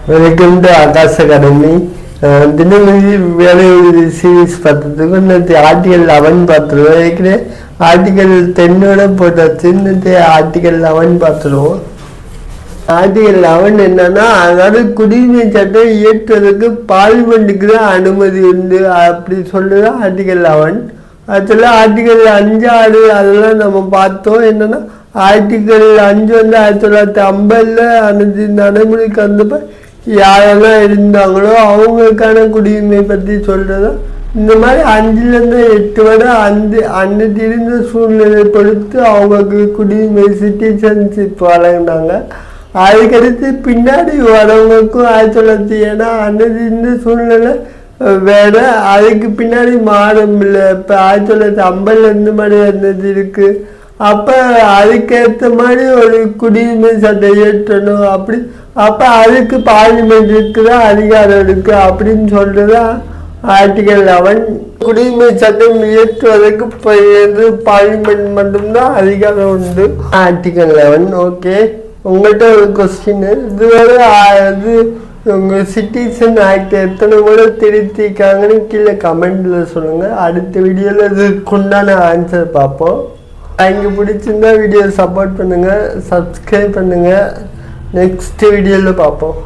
Welcome to Akash academy. Dinamani வேலை series பார்த்ததுக்கு இன்னைக்கு ஆர்டிகல் 11 பார்த்துருவோம். ஏற்கனவே ஆர்டிகல் 10 போட்டாச்சு. இன்னைக்கு ஆர்டிகல் 11 பார்த்துருவோம். ஆர்டிகல் 11 என்னன்னா, அதாவது குடியுரிமை சட்டம் இயற்றுவதற்கு பார்லிமெண்ட்டுக்கு தான் அனுமதி உண்டு அப்படி சொல்லுது ஆர்டிகல் 11. ஆக்சுவலா ஆர்டிகல் 5, 6 அதெல்லாம் நம்ம பார்த்தோம். என்னன்னா ஆர்டிகல் 5 வந்து 1950 நடைமுறைக்கு வந்தப்ப யாரெல்லாம் இருந்தாங்களோ அவங்களுக்கான குடியுரிமை பற்றி சொல்றதா. இந்த மாதிரி 5லேருந்து 8 வரை அன்னைக்கு இருந்த சூழ்நிலை பொறுத்து அவங்களுக்கு குடியுரிமை சிட்டிசன்ஷிப் வழங்கினாங்க. அதுக்கடுத்து பின்னாடி வரவங்களுக்கும் 1900 ஏன்னா அன்னைக்கு இருந்த சூழ்நிலை வேற, அதுக்கு பின்னாடி மாறும் இல்லை. இப்போ 1950 மாதிரி இருந்தது இருக்கு. அப்போ அதுக்கேற்ற மாதிரி ஒரு குடியுரிமை சட்டம் இயற்றணும் அப்படி. அப்போ அதுக்கு பார்லிமெண்ட்டுக்கு தான் அதிகாரம் இருக்கு அப்படின்னு சொல்றதா ஆர்டிகல் 11. குடியுரிமை சட்டம் இயற்றுவதற்கு பார்லிமெண்ட் மட்டும்தான் அதிகாரம் உண்டு ஆர்டிகல் 11. ஓகே, உங்கள்கிட்ட ஒரு கொஸ்டின், இதுவரை உங்கள் சிட்டிசன் ஆக்ட் எத்தனை முறை திருத்திக்காங்கன்னு கீழே கமெண்ட்ல சொல்லுங்க. அடுத்த வீடியோவில் இதுக்குண்டான ஆன்சர் பார்ப்போம். இங்கே பிடிச்சிருந்தா வீடியோ சப்போர்ட் பண்ணுங்க, சப்ஸ்கிரைப் பண்ணுங்க. நெக்ஸ்ட் வீடியோவில் பார்ப்போம்.